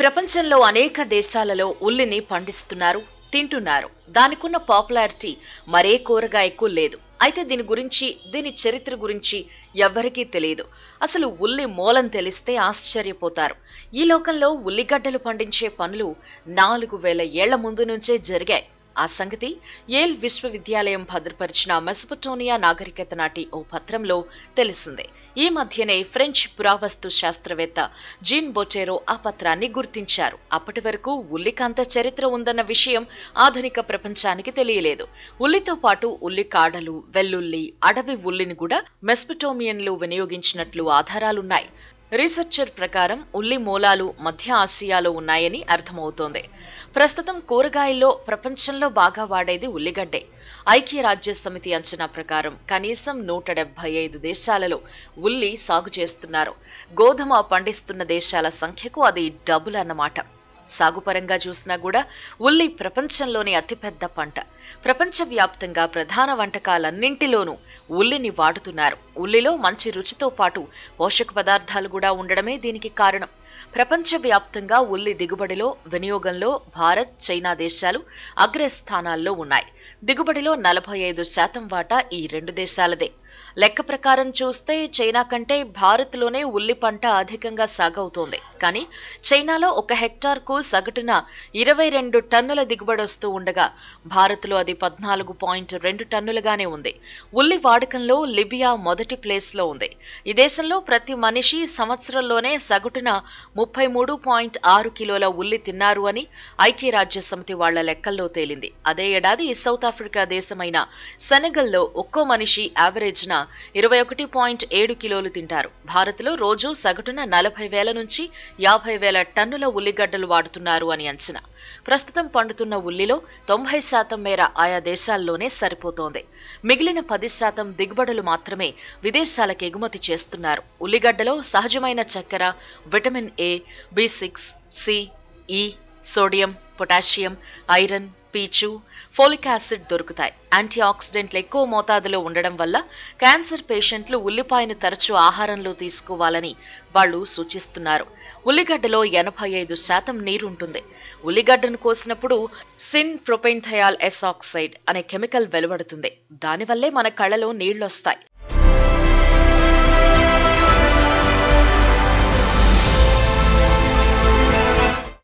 ప్రపంచంలో అనేక దేశాలలో ఉల్లిని పండిస్తున్నారు, తింటున్నారు. దానికున్న పాపులారిటీ మరే కూరగాయకు లేదు. అయితే దీని చరిత్ర గురించి ఎవ్వరికీ తెలియదు. అసలు ఉల్లి మూలం తెలిస్తే ఆశ్చర్యపోతారు. ఈ లోకంలో ఉల్లిగడ్డలు పండించే పనులు 4000 ఏళ్ల ముందు నుంచే జరిగాయి. ఆ సంగతి యేల్ విశ్వవిద్యాలయం భద్రపరిచిన మెసపటోనియా నాగరికత నాటి ఓ పత్రంలో తెలిసిందే. ఈ మధ్యనే ఫ్రెంచ్ పురావస్తు శాస్త్రవేత్త జీన్ బొటెరో ఆ పత్రాన్ని గుర్తించారు. అప్పటి వరకు ఉల్లికంత చరిత్ర ఉందన్న విషయం ఆధునిక ప్రపంచానికి తెలియలేదు. ఉల్లితో పాటు ఉల్లి కాడలు, వెల్లుల్లి, అడవి ఉల్లిని కూడా మెసపటోమియన్లు వినియోగించినట్లు ఆధారాలున్నాయి. రీసెర్చర్ ప్రకారం ఉల్లి మూలాలు మధ్య ఆసియాలో ఉన్నాయని అర్థమవుతోంది. ప్రస్తుతం కూరగాయల్లో ప్రపంచంలో బాగా వాడేది ఉల్లిగడ్డే. ఐక్యరాజ్య సమితి అంచనా ప్రకారం కనీసం 175 దేశాలలో ఉల్లి సాగు చేస్తున్నారు. గోధుమ పండిస్తున్న దేశాల సంఖ్యకు అది డబుల్ అన్నమాట. సాగుపరంగా చూసినా కూడా ఉల్లి ప్రపంచంలోని అతిపెద్ద పంట. ప్రపంచవ్యాప్తంగా ప్రధాన వంటకాలన్నింటిలోనూ ఉల్లిని వాడుతున్నారు. ఉల్లిలో మంచి రుచితో పాటు పోషక పదార్థాలు కూడా ఉండడమే దీనికి కారణం. ప్రపంచవ్యాప్తంగా ఉల్లి దిగుబడిలో, వినియోగంలో భారత్, చైనా దేశాలు అగ్రస్థానాల్లో ఉన్నాయి. దిగుబడిలో 45% వాటా ఈ రెండు దేశాలదే. లెక్క ప్రకారం చూస్తే చైనా కంటే భారత్లోనే ఉల్లి పంట అధికంగా సాగవుతోంది. కానీ చైనాలో 1 హెక్టార్కు సగటున 22 టన్నుల దిగుబడొస్తూ ఉండగా భారత్లో అది 14.2 టన్నులుగానే ఉంది. ఉల్లి వాడకంలో లిబియా మొదటి ప్లేస్లో ఉంది. ఈ దేశంలో ప్రతి మనిషి సంవత్సరంలోనే సగటున 33.6 కిలోల ఉల్లి తిన్నారు అని ఐక్యరాజ్య సమితి వాళ్ల లెక్కల్లో తేలింది. అదే ఏడాది సౌత్ ఆఫ్రికా దేశమైన సెనెగల్లో ఒక్కో మనిషి యావరేజ్న 21.7 కిలోలు తింటారు. భారత్లో రోజు సగటున 40,000 నుంచి 50,000 టన్నుల ఉల్లిగడ్డలు వాడుతున్నారు అని అంచనా. ప్రస్తుతం పండుతున్న ఉల్లిలో 90% మేర ఆయా దేశాల్లోనే సరిపోతోంది. మిగిలిన 10% దిగుబడులు మాత్రమే విదేశాలకు ఎగుమతి చేస్తున్నారు. ఉల్లిగడ్డలో సహజమైన చక్కెర, విటమిన్ ఏ, B6, సి, ఈ, సోడియం, పొటాషియం, ఐరన్, పీచు, ఫోలిక్ యాసిడ్ దొరుకుతాయి. యాంటీ ఆక్సిడెంట్లు ఎక్కువ మోతాదులో ఉండడం వల్ల క్యాన్సర్ పేషెంట్లు ఉల్లిపాయను తరచూ ఆహారంలో తీసుకోవాలని వాళ్ళు సూచిస్తున్నారు. ఉల్లిగడ్డలో 85% నీరుంటుంది. ఉల్లిగడ్డను కోసినప్పుడు సిన్ ప్రొపెన్థయాల్ ఎస్ ఆక్సైడ్ అనే కెమికల్ వెలువడుతుంది. దానివల్లే మన కళ్ళలో నీళ్లొస్తాయి.